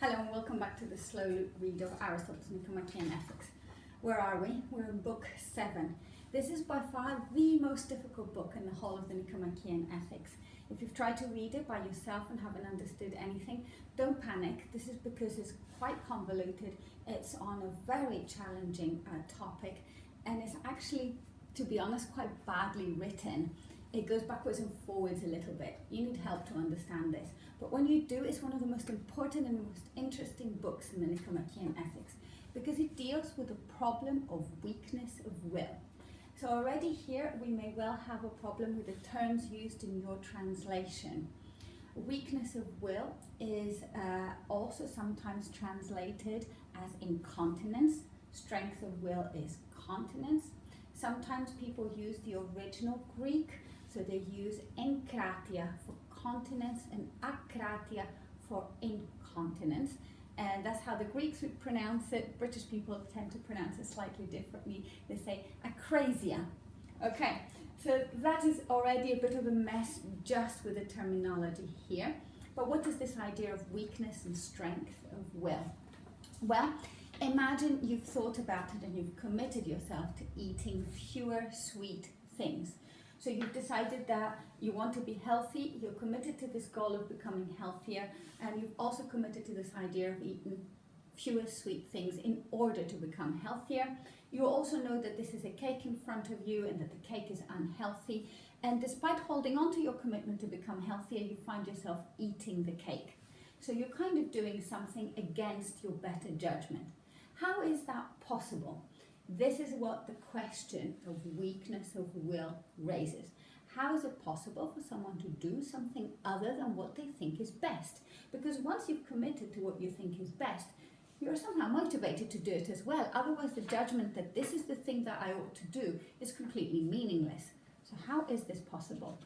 Hello and welcome back to the slow loop read of Aristotle's Nicomachean Ethics. Where are we? We're in Book VII. This is by far the most difficult book in the whole of the Nicomachean Ethics. If you've tried to read it by yourself and haven't understood anything, don't panic. This is because it's quite convoluted. It's on a very challenging topic, and it's actually, to be honest, quite badly written. It goes backwards and forwards a little bit. You need help to understand this. But when you do, it's one of the most important and most interesting books in the Nicomachean Ethics because it deals with the problem of weakness of will. So already here we may well have a problem with the terms used in your translation. Weakness of will is also sometimes translated as incontinence. Strength of will is continence. Sometimes people use the original Greek, so they use enkratia for continence and akratia for incontinence. And that's how the Greeks would pronounce it. British people tend to pronounce it slightly differently. They say akrasia. Okay, so that is already a bit of a mess just with the terminology here. But what is this idea of weakness and strength of will? Well, imagine you've thought about it and you've committed yourself to eating fewer sweet things. So you've decided that you want to be healthy, you're committed to this goal of becoming healthier, and you've also committed to this idea of eating fewer sweet things in order to become healthier. You also know that this is a cake in front of you and that the cake is unhealthy, and despite holding on to your commitment to become healthier, you find yourself eating the cake. So you're kind of doing something against your better judgment. How is that possible? This is what the question of weakness of will raises. How is it possible for someone to do something other than what they think is best? Because once you've committed to what you think is best, you're somehow motivated to do it as well. Otherwise, the judgment that this is the thing that I ought to do is completely meaningless. So how is this possible?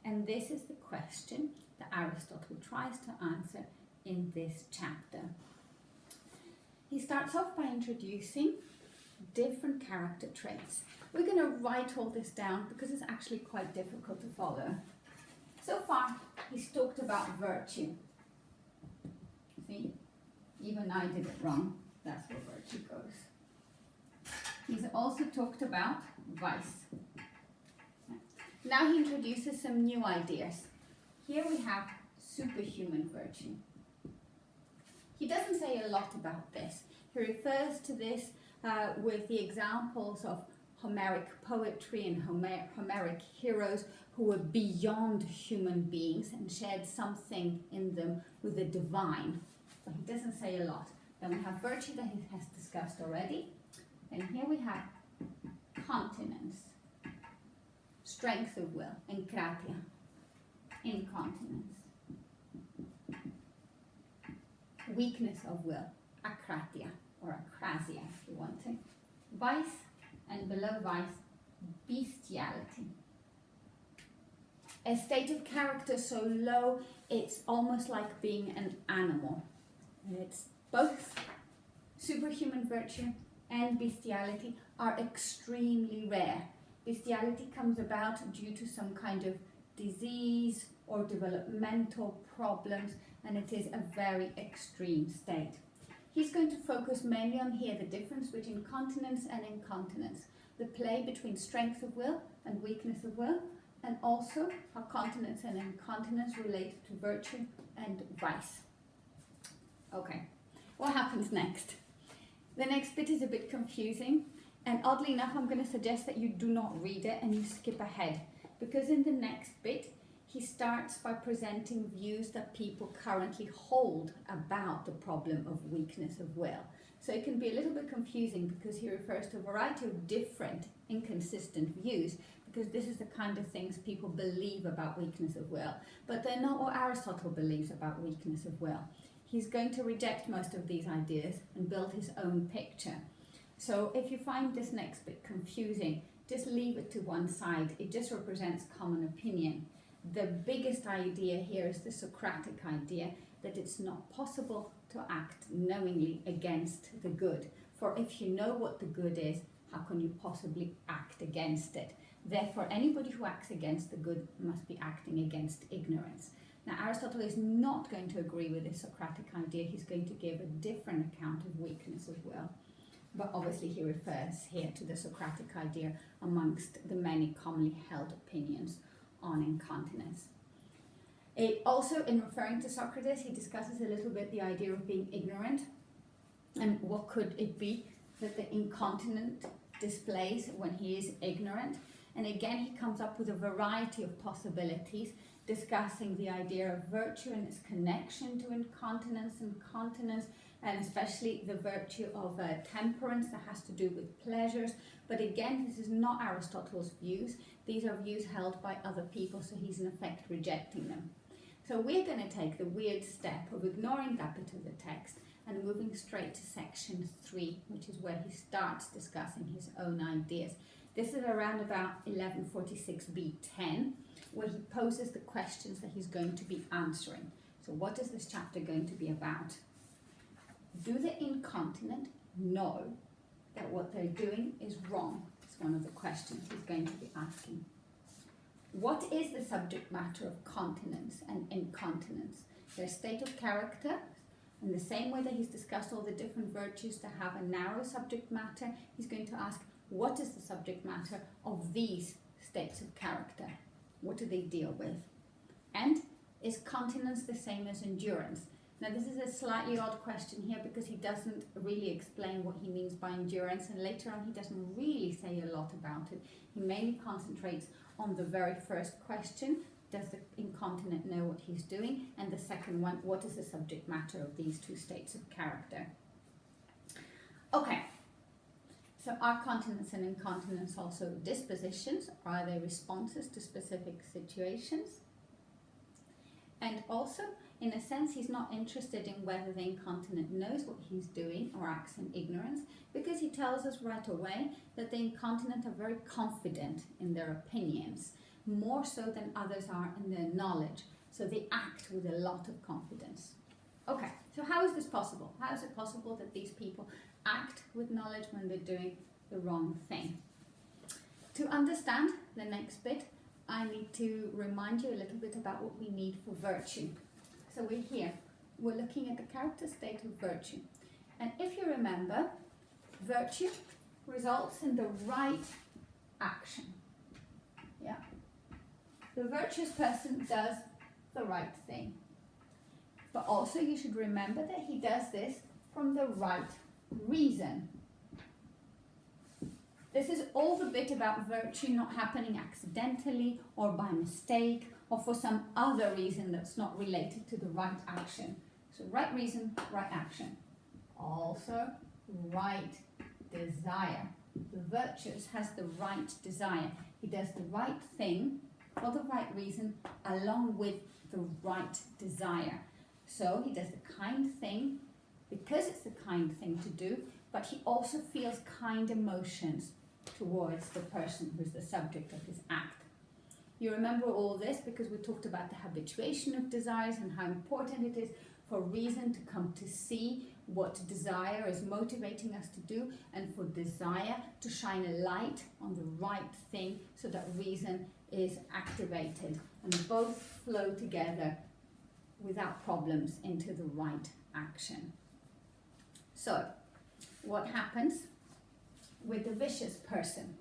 And this is the question that Aristotle tries to answer in this chapter. He starts off by introducing different character traits. We're going to write all this down because it's actually quite difficult to follow. So far, he's talked about virtue. See, even I did it wrong. That's where virtue goes. He's also talked about vice. Now he introduces some new ideas. Here we have superhuman virtue. He doesn't say a lot about this. He refers to this with the examples of Homeric poetry and Homeric heroes who were beyond human beings and shared something in them with the divine. But he doesn't say a lot. Then we have virtue that he has discussed already. And here we have continence, strength of will, enkratia, incontinence, weakness of will, akratia, or akrasia if you want to, vice, and below vice, bestiality. A state of character so low it's almost like being an animal. It's both superhuman virtue and bestiality are extremely rare. Bestiality comes about due to some kind of disease or developmental problems, and it is a very extreme state. He's going to focus mainly on here the difference between continence and incontinence, the play between strength of will and weakness of will, and also how continence and incontinence relate to virtue and vice. Okay, what happens next? The next bit is a bit confusing, and oddly enough I'm going to suggest that you do not read it and you skip ahead, because in the next bit he starts by presenting views that people currently hold about the problem of weakness of will. So it can be a little bit confusing because he refers to a variety of different inconsistent views, because this is the kind of things people believe about weakness of will, but they're not what Aristotle believes about weakness of will. He's going to reject most of these ideas and build his own picture. So if you find this next bit confusing, just leave it to one side. It just represents common opinion. The biggest idea here is the Socratic idea that it's not possible to act knowingly against the good. For if you know what the good is, how can you possibly act against it? Therefore, anybody who acts against the good must be acting against ignorance. Now, Aristotle is not going to agree with this Socratic idea. He's going to give a different account of weakness as well. But obviously he refers here to the Socratic idea amongst the many commonly held opinions on incontinence. Also, in referring to Socrates, he discusses a little bit the idea of being ignorant and what could it be that the incontinent displays when he is ignorant. And again, he comes up with a variety of possibilities, discussing the idea of virtue and its connection to incontinence and continence, and especially the virtue of temperance that has to do with pleasures. But again, this is not Aristotle's views. These are views held by other people, so he's in effect rejecting them. So we're going to take the weird step of ignoring that bit of the text and moving straight to section 3, which is where he starts discussing his own ideas. This is around about 1146b10, where he poses the questions that he's going to be answering. So what is this chapter going to be about? Do the incontinent know that what they're doing is wrong? It's one of the questions he's going to be asking. What is the subject matter of continence and incontinence? Their state of character. In the same way that he's discussed all the different virtues to have a narrow subject matter, he's going to ask, what is the subject matter of these states of character? What do they deal with? And is continence the same as endurance? Now, this is a slightly odd question here because he doesn't really explain what he means by endurance, and later on he doesn't really say a lot about it. He mainly concentrates on the very first question, does the incontinent know what he's doing? And the second one, what is the subject matter of these two states of character? Okay, so are continence and incontinence also dispositions? Are they responses to specific situations? And also, in a sense, he's not interested in whether the incontinent knows what he's doing or acts in ignorance, because he tells us right away that the incontinent are very confident in their opinions, more so than others are in their knowledge. So they act with a lot of confidence. Okay, so how is this possible? How is it possible that these people act with knowledge when they're doing the wrong thing? To understand the next bit, I need to remind you a little bit about what we need for virtue. So we're looking at the character state of virtue. And if you remember, virtue results in the right action. Yeah. The virtuous person does the right thing. But also you should remember that he does this from the right reason. This is all the bit about virtue not happening accidentally or by mistake or for some other reason that's not related to the right action. So right reason, right action. Also, right desire. The virtuous has the right desire. He does the right thing for the right reason along with the right desire. So he does the kind thing because it's the kind thing to do, but he also feels kind emotions towards the person who's the subject of his act. You remember all this because we talked about the habituation of desires and how important it is for reason to come to see what desire is motivating us to do, and for desire to shine a light on the right thing so that reason is activated and both flow together without problems into the right action. So, what happens with the vicious person?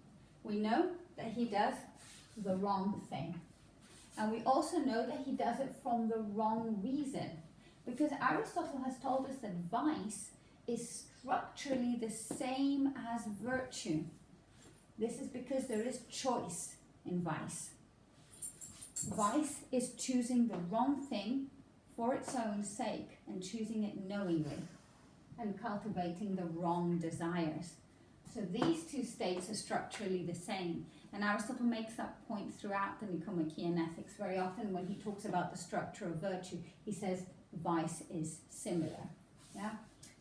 We know that he does the wrong thing. And we also know that he does it from the wrong reason. Because Aristotle has told us that vice is structurally the same as virtue. This is because there is choice in vice. Vice is choosing the wrong thing for its own sake and choosing it knowingly and cultivating the wrong desires. So these two states are structurally the same. And Aristotle makes that point throughout the Nicomachean Ethics. Very often when he talks about the structure of virtue, he says vice is similar. Yeah?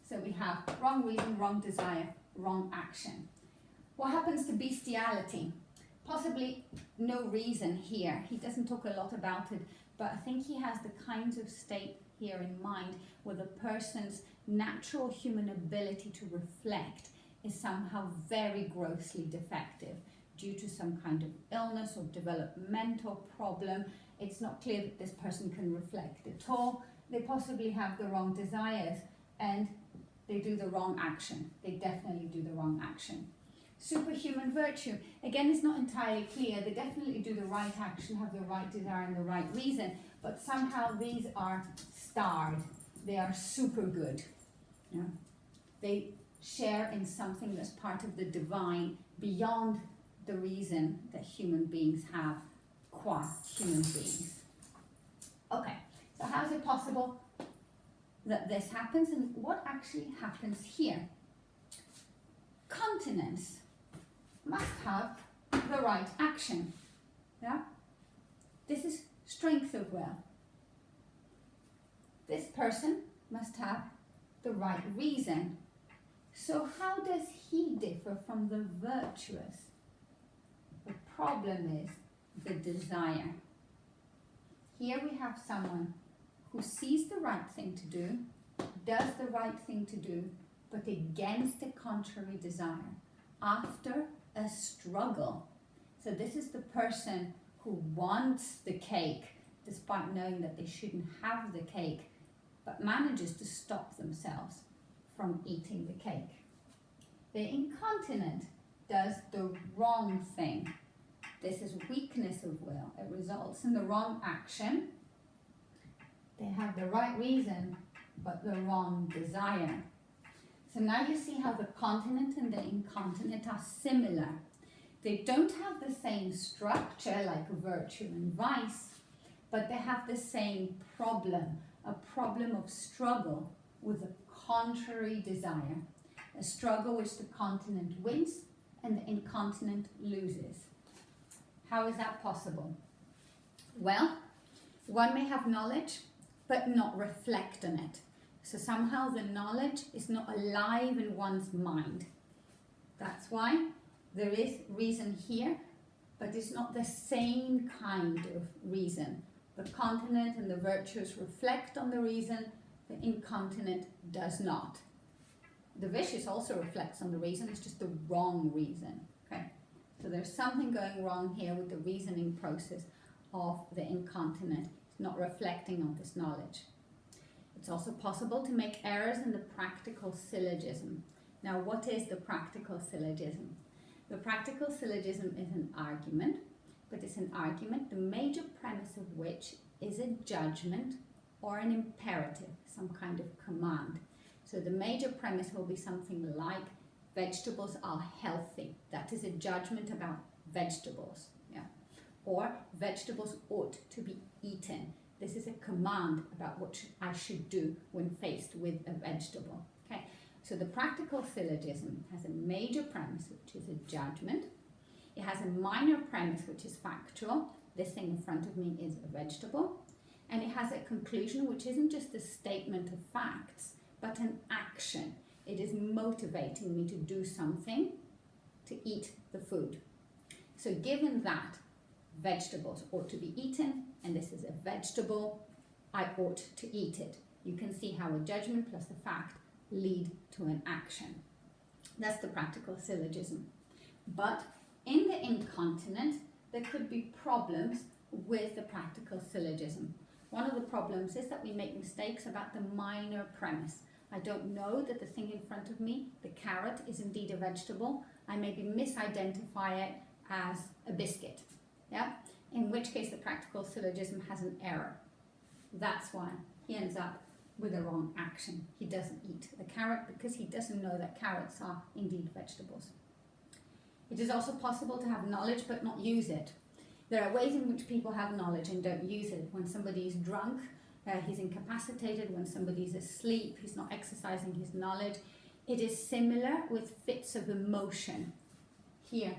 So we have wrong reason, wrong desire, wrong action. What happens to bestiality? Possibly no reason here. He doesn't talk a lot about it, but I think he has the kinds of state here in mind where the person's natural human ability to reflect is somehow very grossly defective due to some kind of illness or developmental problem, It's not clear that this person can reflect at all. They possibly have the wrong desires and they do the wrong action. They definitely do the wrong action. Superhuman virtue, again, is not entirely clear. They definitely do the right action, have the right desire and the right reason, but somehow these are starred. They are super good. Yeah. They share in something that's part of the divine beyond the reason that human beings have qua human beings. Okay, so how is it possible that this happens, and what actually happens here? Continence must have the right action. Yeah? This is strength of will. This person must have the right reason. So how does he differ from the virtuous? The problem is the desire. Here we have someone who sees the right thing to do, does the right thing to do, but against a contrary desire, after a struggle. So this is the person who wants the cake, despite knowing that they shouldn't have the cake, but manages to stop themselves from eating the cake. The incontinent does the wrong thing. This is weakness of will. It results in the wrong action. They have the right reason, but the wrong desire. So now you see how the continent and the incontinent are similar. They don't have the same structure like virtue and vice, but they have the same problem, a problem of struggle with a contrary desire, a struggle which the continent wins and the incontinent loses. How is that possible? Well, one may have knowledge, but not reflect on it. So somehow the knowledge is not alive in one's mind. That's why there is reason here, but it's not the same kind of reason. The continent and the virtuous reflect on the reason, the incontinent does not. The vicious also reflects on the reason, it's just the wrong reason. Okay? So there's something going wrong here with the reasoning process of the incontinent. It's not reflecting on this knowledge. It's also possible to make errors in the practical syllogism. Now, what is the practical syllogism? The practical syllogism is an argument, but it's an argument, the major premise of which is a judgment or an imperative, some kind of command. So the major premise will be something like vegetables are healthy. That is a judgment about vegetables. Yeah. Or vegetables ought to be eaten. This is a command about what I should do when faced with a vegetable. Okay. So the practical syllogism has a major premise, which is a judgment. It has a minor premise, which is factual. This thing in front of me is a vegetable. And it has a conclusion, which isn't just a statement of facts, but an action. It is motivating me to do something, to eat the food. So given that vegetables ought to be eaten, and this is a vegetable, I ought to eat it. You can see how a judgment plus the fact lead to an action. That's the practical syllogism. But in the incontinent, there could be problems with the practical syllogism. One of the problems is that we make mistakes about the minor premise. I don't know that the thing in front of me, the carrot, is indeed a vegetable. I maybe misidentify it as a biscuit. Yeah? In which case the practical syllogism has an error. That's why he ends up with a wrong action. He doesn't eat the carrot because he doesn't know that carrots are indeed vegetables. It is also possible to have knowledge but not use it. There are ways in which people have knowledge and don't use it. When somebody is drunk, he's incapacitated. When somebody is asleep, he's not exercising his knowledge. It is similar with fits of emotion. Here,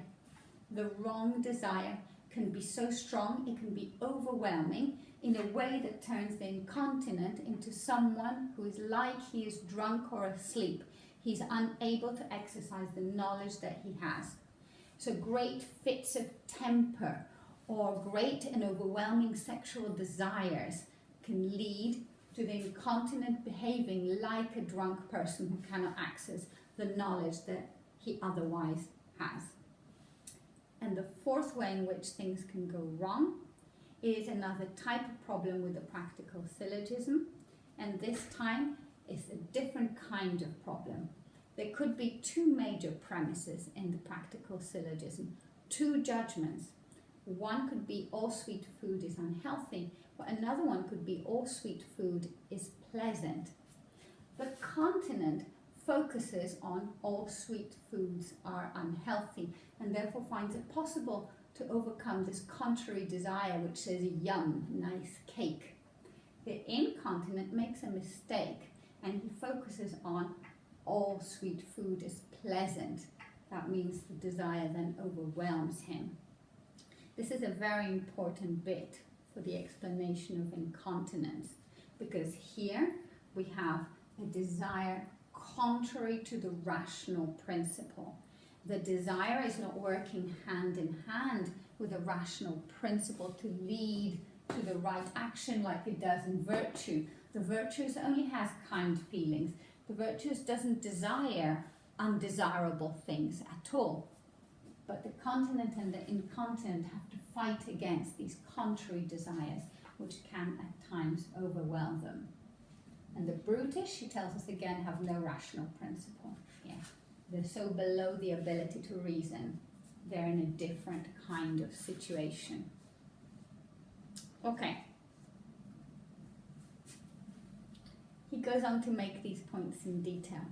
the wrong desire can be so strong, it can be overwhelming in a way that turns the incontinent into someone who is like he is drunk or asleep. He's unable to exercise the knowledge that he has. So great fits of temper or great and overwhelming sexual desires can lead to the incontinent behaving like a drunk person who cannot access the knowledge that he otherwise has. And the fourth way in which things can go wrong is another type of problem with the practical syllogism, and this time it's a different kind of problem. There could be two major premises in the practical syllogism, two judgments. One could be all sweet food is unhealthy, but another one could be all sweet food is pleasant. The continent focuses on all sweet foods are unhealthy and therefore finds it possible to overcome this contrary desire which says yum, nice cake. The incontinent makes a mistake and he focuses on all sweet food is pleasant. That means the desire then overwhelms him. This is a very important bit for the explanation of incontinence, because here we have a desire contrary to the rational principle. The desire is not working hand in hand with a rational principle to lead to the right action like it does in virtue. The virtuous only has kind feelings. The virtuous doesn't desire undesirable things at all. But the continent and the incontinent have to fight against these contrary desires, which can at times overwhelm them. And the brutish, she tells us again, have no rational principle. Yeah. They're so below the ability to reason. They're in a different kind of situation. Okay. He goes on to make these points in detail.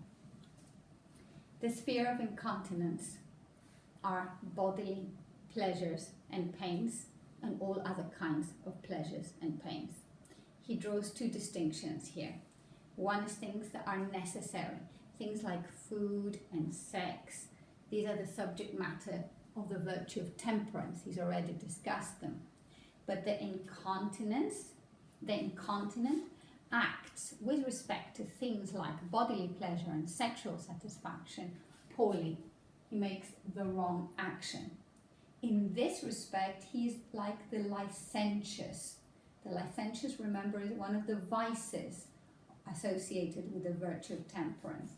The sphere of incontinence are bodily pleasures and pains and all other kinds of pleasures and pains. He draws two distinctions here. One is things that are necessary, things like food and sex. These are the subject matter of the virtue of temperance. He's already discussed them. But the incontinent acts with respect to things like bodily pleasure and sexual satisfaction poorly. He makes the wrong action. In this respect, he's like the licentious. The licentious, remember, is one of the vices associated with the virtue of temperance.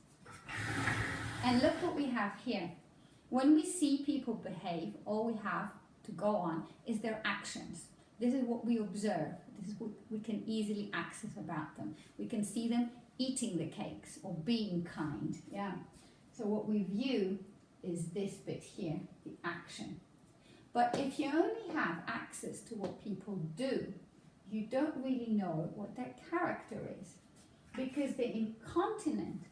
And look what we have here. When we see people behave, all we have to go on is their actions. This is what we observe. This is what we can easily access about them. We can see them eating the cakes or being kind. Yeah. So what we view is this bit here, the action. But if you only have access to what people do, you don't really know what their character is. Because the incontinent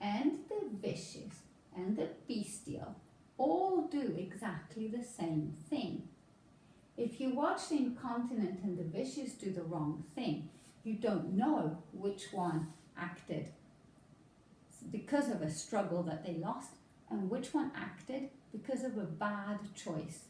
and the vicious and the bestial all do exactly the same thing. If you watch the incontinent and the vicious do the wrong thing, you don't know which one acted because of a struggle that they lost and which one acted because of a bad choice.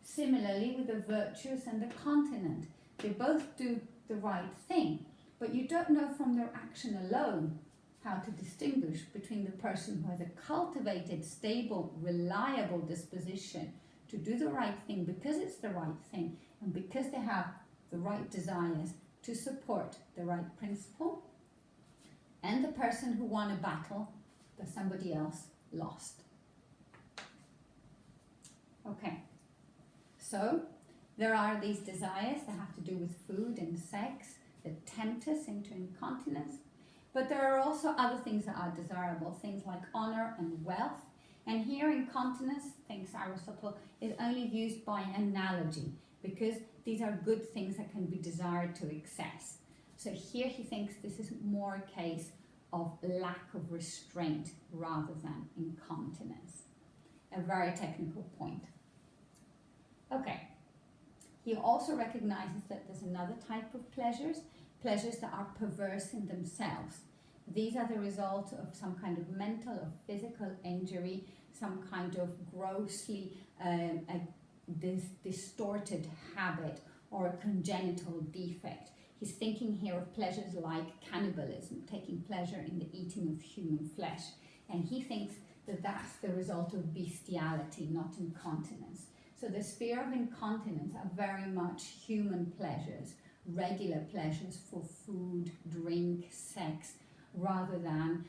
Similarly with the virtuous and the continent, they both do the right thing, but you don't know from their action alone how to distinguish between the person who has a cultivated, stable, reliable disposition to do the right thing because it's the right thing and because they have the right desires to support the right principle, and the person who won a battle that somebody else lost. Okay, so there are these desires that have to do with food and sex that tempt us into incontinence, but there are also other things that are desirable, things like honor and wealth. And here incontinence, thinks Aristotle, is only used by analogy because these are good things that can be desired to excess. So here he thinks this is more a case of lack of restraint rather than incontinence. A very technical point. Okay. He also recognizes that there's another type of pleasures that are perverse in themselves. These are the result of some kind of mental or physical injury, some kind of grossly distorted habit or a congenital defect. He's thinking here of pleasures like cannibalism, taking pleasure in the eating of human flesh. And he thinks that that's the result of bestiality, not incontinence. So the sphere of incontinence are very much human pleasures, regular pleasures for food, drink, sex, rather than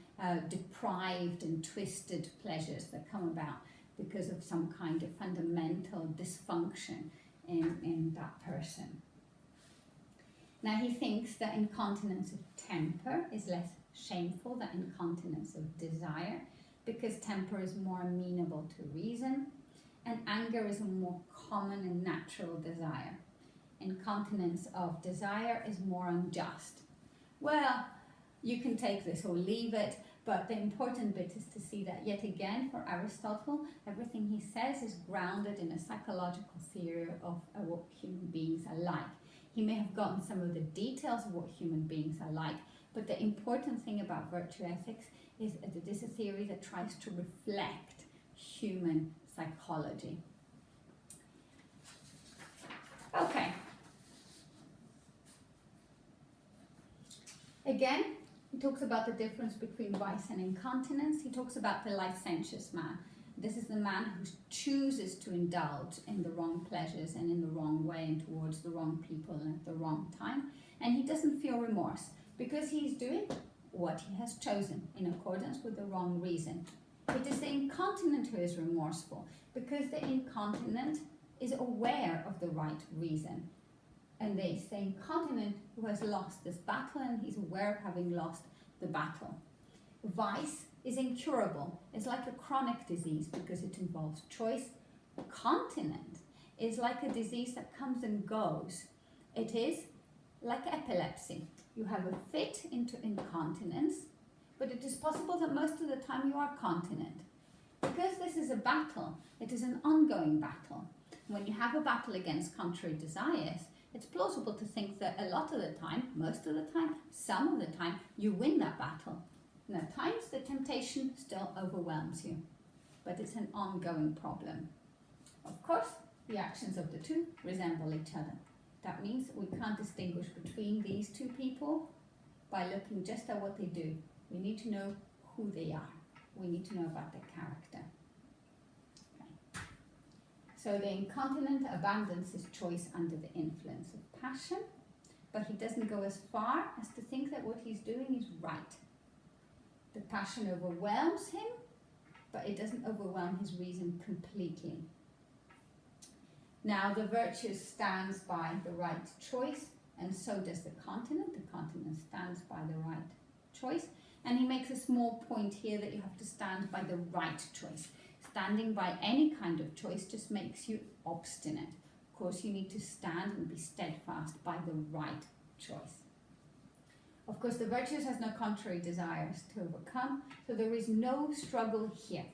deprived and twisted pleasures that come about because of some kind of fundamental dysfunction in that person. Now he thinks that incontinence of temper is less shameful than incontinence of desire, because temper is more amenable to reason, and anger is a more common and natural desire. Incontinence of desire is more unjust. Well, you can take this or leave it, but the important bit is to see that, yet again, for Aristotle, everything he says is grounded in a psychological theory of what human beings are like. He may have gotten some of the details of what human beings are like, but the important thing about virtue ethics is that it is a theory that tries to reflect human psychology. Okay. Again, he talks about the difference between vice and incontinence. He talks about the licentious man. This is the man who chooses to indulge in the wrong pleasures and in the wrong way and towards the wrong people and at the wrong time. And he doesn't feel remorse because he's doing what he has chosen in accordance with the wrong reason. It is the incontinent who is remorseful because the incontinent is aware of the right reason. And it's the incontinent who has lost this battle and he's aware of having lost the battle. Vice is incurable. It's like a chronic disease because it involves choice. Continent is like a disease that comes and goes. It is like epilepsy. You have a fit into incontinence, but it is possible that most of the time you are continent. Because this is a battle, it is an ongoing battle. When you have a battle against contrary desires, it's plausible to think that a lot of the time, most of the time, some of the time, you win that battle. And at times the temptation still overwhelms you, but it's an ongoing problem. Of course, the actions of the two resemble each other. That means we can't distinguish between these two people by looking just at what they do. We need to know who they are. We need to know about their character. Okay. So the incontinent abandons his choice under the influence of passion, but he doesn't go as far as to think that what he's doing is right. The passion overwhelms him, but it doesn't overwhelm his reason completely. Now, the virtue stands by the right choice, and so does the continent. The continent stands by the right choice. And he makes a small point here that you have to stand by the right choice. Standing by any kind of choice just makes you obstinate. Of course, you need to stand and be steadfast by the right choice. Of course, the virtues has no contrary desires to overcome, so there is no struggle here.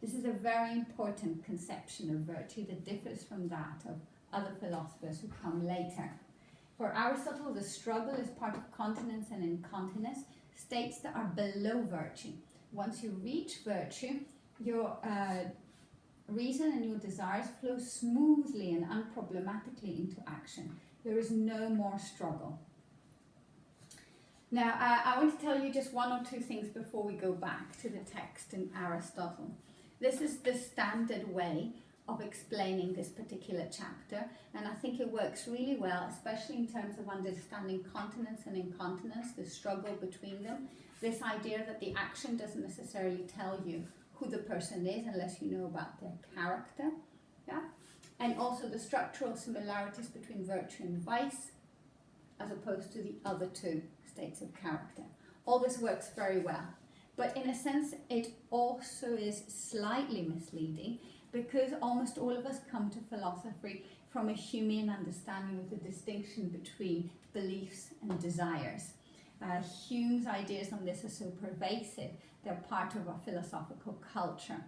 This is a very important conception of virtue that differs from that of other philosophers who come later. For Aristotle, the struggle is part of continence and incontinence, states that are below virtue. Once you reach virtue, your reason and your desires flow smoothly and unproblematically into action. There is no more struggle. Now, I want to tell you just one or two things before we go back to the text in Aristotle. This is the standard way of explaining this particular chapter, and I think it works really well, especially in terms of understanding continence and incontinence, the struggle between them. This idea that the action doesn't necessarily tell you who the person is unless you know about their character. Yeah? And also the structural similarities between virtue and vice, as opposed to the other two states of character. All this works very well. But in a sense, it also is slightly misleading because almost all of us come to philosophy from a Humean understanding of the distinction between beliefs and desires. Hume's ideas on this are so pervasive, they're part of our philosophical culture.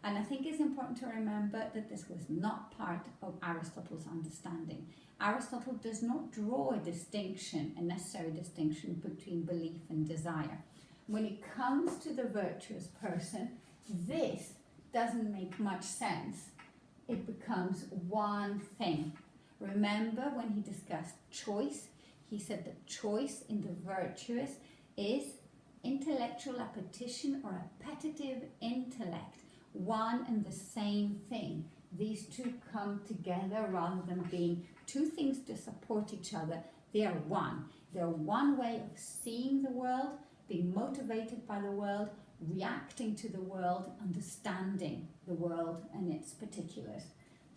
And I think it's important to remember that this was not part of Aristotle's understanding. Aristotle does not draw a distinction, a necessary distinction between belief and desire. When it comes to the virtuous person, this doesn't make much sense. It becomes one thing. Remember when he discussed choice, he said that choice in the virtuous is intellectual appetition or appetitive intellect, one and the same thing. These two come together rather than being two things to support each other. They are one. They're one way of seeing the world, being motivated by the world, reacting to the world, understanding the world and its particulars.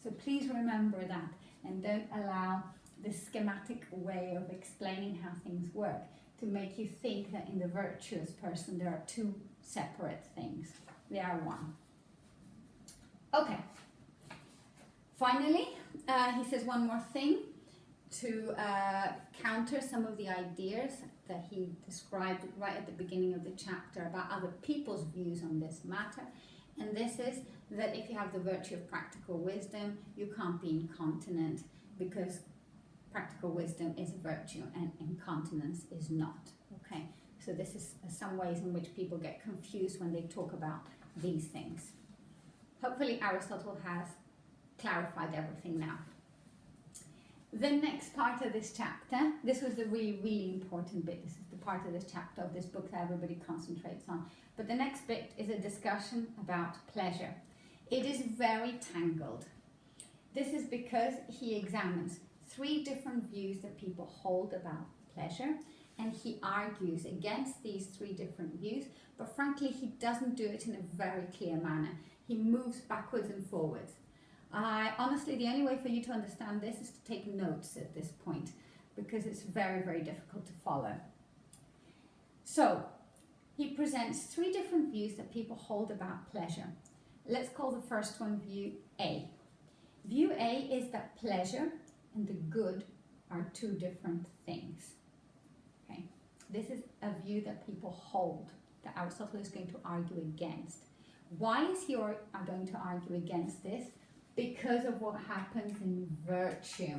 So please remember that. and don't allow the schematic way of explaining how things work to make you think that in the virtuous person there are two separate things. They are one. Okay. Finally, he says one more thing to counter some of the ideas that he described right at the beginning of the chapter about other people's views on this matter. And this is that if you have the virtue of practical wisdom, you can't be incontinent, because practical wisdom is a virtue and incontinence is not. Okay, so this is some ways in which people get confused when they talk about these things. Hopefully Aristotle has clarified everything now. The next part of this chapter, this was the really, really important bit. This is the part of this chapter of this book that everybody concentrates on. But the next bit is a discussion about pleasure. It is very tangled. This is because he examines 3 different views that people hold about pleasure, and he argues against these 3 different views, but frankly he doesn't do it in a very clear manner. He moves backwards and forwards. Honestly, the only way for you to understand this is to take notes at this point, because it's very, very difficult to follow. So, he presents 3 different views that people hold about pleasure. Let's call the first one view A. View A is that pleasure and the good are 2 different things. Okay, this is a view that people hold, that Aristotle is going to argue against. Why is he going to argue against this? Because of what happens in virtue.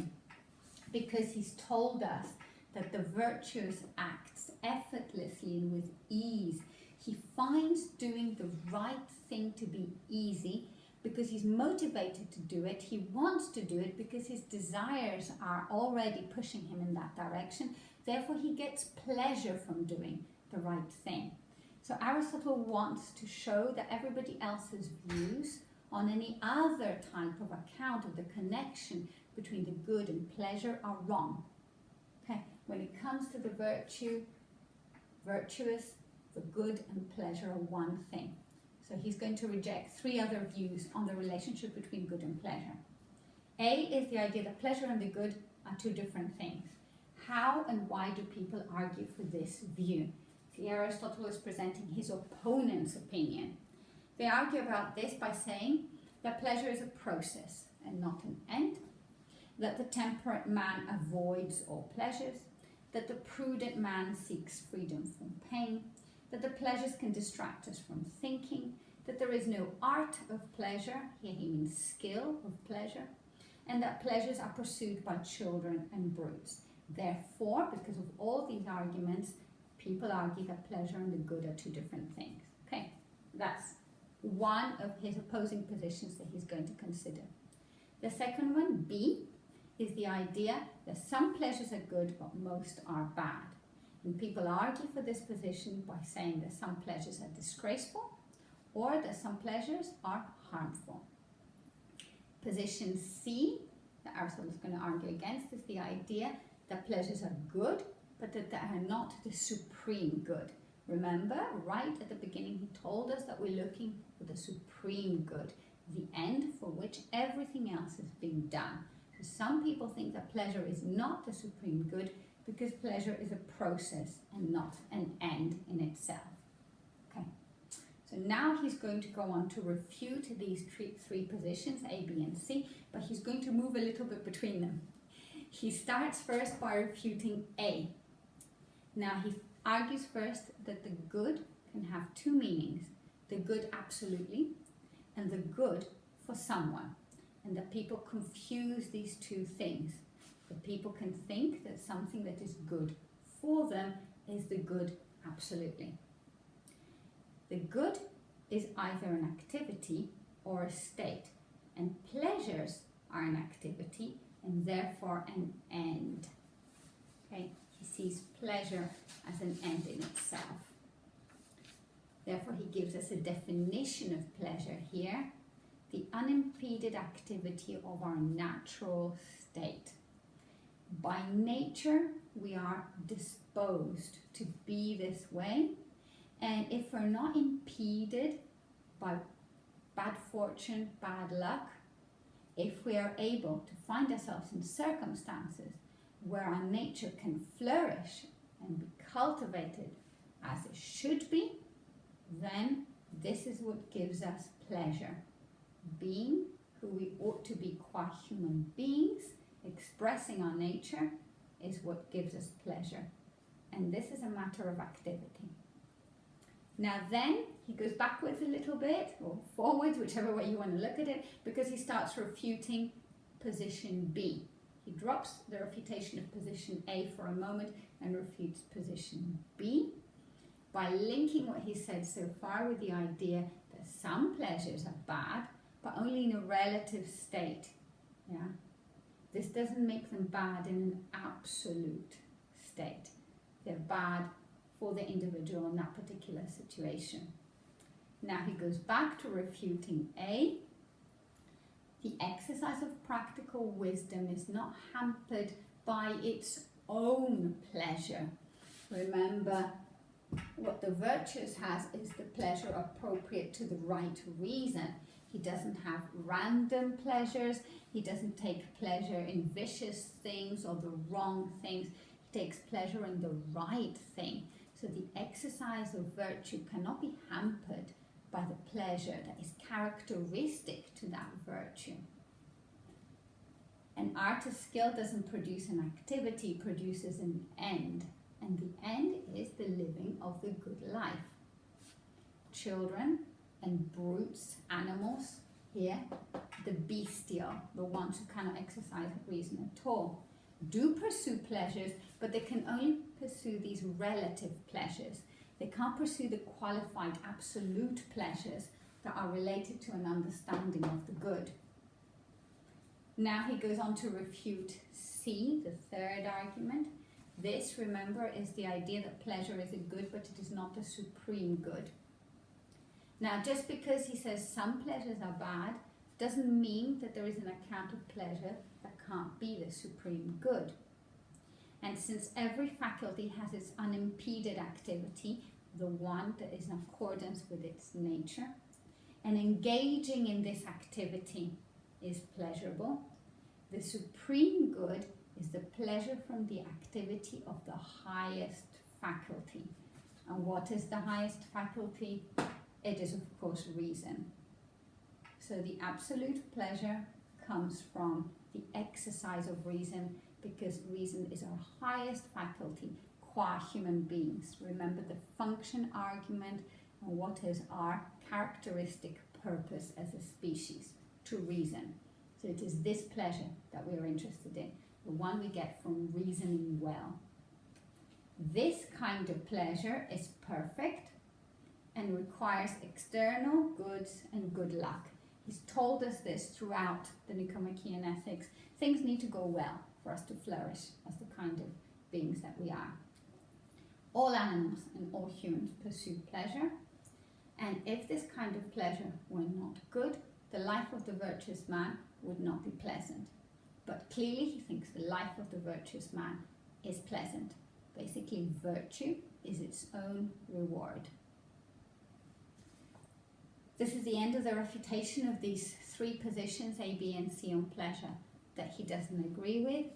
Because he's told us that the virtuous acts effortlessly and with ease. He finds doing the right thing to be easy because he's motivated to do it. He wants to do it because his desires are already pushing him in that direction. Therefore, he gets pleasure from doing the right thing. So Aristotle wants to show that everybody else's views on any other type of account of the connection between the good and pleasure are wrong. Okay, when it comes to the virtuous, the good and pleasure are one thing. So he's going to reject 3 other views on the relationship between good and pleasure. A is the idea that pleasure and the good are 2 different things. How and why do people argue for this view? See, Aristotle is presenting his opponent's opinion. They argue about this by saying that pleasure is a process and not an end, that the temperate man avoids all pleasures, that the prudent man seeks freedom from pain, that the pleasures can distract us from thinking, that there is no art of pleasure, here he means skill of pleasure, and that pleasures are pursued by children and brutes. Therefore, because of all these arguments, people argue that pleasure and the good are 2 different things. Okay, that's one of his opposing positions that he's going to consider. The second one, B, is the idea that some pleasures are good but most are bad. And people argue for this position by saying that some pleasures are disgraceful or that some pleasures are harmful. Position C, that Aristotle is going to argue against, is the idea that pleasures are good but that they are not the supreme good. Remember, right at the beginning, he told us that we're looking for the supreme good, the end for which everything else is being done. So some people think that pleasure is not the supreme good because pleasure is a process and not an end in itself. Okay. So now he's going to go on to refute these 3 positions, A, B, and C, but he's going to move a little bit between them. He starts first by refuting A. Now he argues first that the good can have 2 meanings, the good absolutely and the good for someone, and that people confuse these 2 things. That people can think that something that is good for them is the good absolutely. The good is either an activity or a state, and pleasures are an activity and therefore an end. Okay, he sees pleasure as an end in itself. Therefore, he gives us a definition of pleasure here: the unimpeded activity of our natural state. By nature, we are disposed to be this way, and if we're not impeded by bad fortune, bad luck, if we are able to find ourselves in circumstances where our nature can flourish and be cultivated as it should be, then this is what gives us pleasure. Being who we ought to be qua human beings, expressing our nature, is what gives us pleasure. And this is a matter of activity. Now then, he goes backwards a little bit, or forwards, whichever way you want to look at it, because he starts refuting position B. He drops the refutation of position A for a moment and refutes position B by linking what he said so far with the idea that some pleasures are bad, but only in a relative state. Yeah? This doesn't make them bad in an absolute state. They're bad for the individual in that particular situation. Now he goes back to refuting A. The exercise of practical wisdom is not hampered by its own pleasure. Remember, what the virtuous has is the pleasure appropriate to the right reason. He doesn't have random pleasures. He doesn't take pleasure in vicious things or the wrong things. He takes pleasure in the right thing. So the exercise of virtue cannot be hampered by the pleasure that is characteristic to that virtue. An art of skill doesn't produce an activity, produces an end. And the end is the living of the good life. Children and brutes, animals, here, the bestial, the ones who cannot exercise reason at all, do pursue pleasures, but they can only pursue these relative pleasures. They can't pursue the qualified absolute pleasures that are related to an understanding of the good. Now he goes on to refute C, the third argument. This, remember, is the idea that pleasure is a good, but it is not the supreme good. Now, just because he says some pleasures are bad, doesn't mean that there is an account of pleasure that can't be the supreme good. And since every faculty has its unimpeded activity, the one that is in accordance with its nature, and engaging in this activity is pleasurable, the supreme good is the pleasure from the activity of the highest faculty. And what is the highest faculty? It is, of course, reason. So the absolute pleasure comes from the exercise of reason, because reason is our highest faculty qua human beings. Remember the function argument and what is our characteristic purpose as a species, to reason. So it is this pleasure that we are interested in, the one we get from reasoning well. This kind of pleasure is perfect and requires external goods and good luck. He's told us this throughout the Nicomachean Ethics. Things need to go well for us to flourish as the kind of beings that we are. All animals and all humans pursue pleasure, and if this kind of pleasure were not good, the life of the virtuous man would not be pleasant. But clearly he thinks the life of the virtuous man is pleasant. Basically, virtue is its own reward. This is the end of the refutation of these three positions, A, B, and C, on pleasure that he doesn't agree with.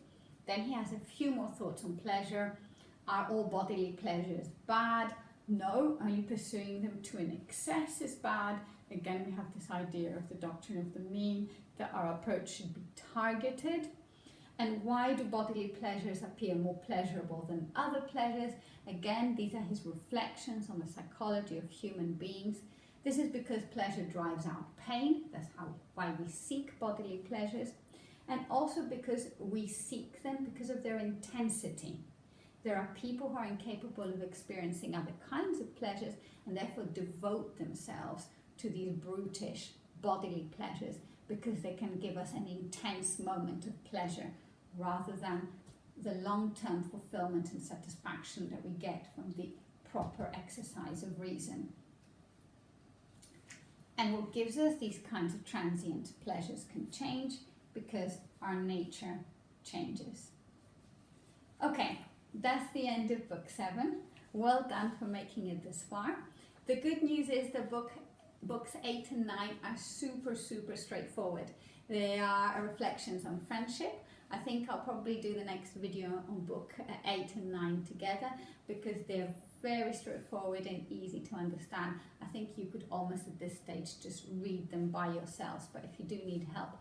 Then he has a few more thoughts on pleasure. Are all bodily pleasures bad? No, only pursuing them to an excess is bad. Again, we have this idea of the doctrine of the mean, that our approach should be targeted. And why do bodily pleasures appear more pleasurable than other pleasures? Again, these are his reflections on the psychology of human beings. This is because pleasure drives out pain. That's why we seek bodily pleasures. And also because we seek them because of their intensity. There are people who are incapable of experiencing other kinds of pleasures and therefore devote themselves to these brutish bodily pleasures because they can give us an intense moment of pleasure rather than the long-term fulfillment and satisfaction that we get from the proper exercise of reason. And what gives us these kinds of transient pleasures can change because our nature changes. Okay, that's the end of Book 7. Well done for making it this far. The good news is the book Books 8 and 9 are super straightforward. They are reflections on friendship. I think I'll probably do the next video on book 8 and 9 together because they're very straightforward and easy to understand. I think you could almost at this stage just read them by yourselves, but if you do need help,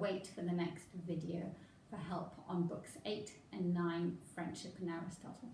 wait for the next video for help on books 8 and 9, Friendship and Aristotle.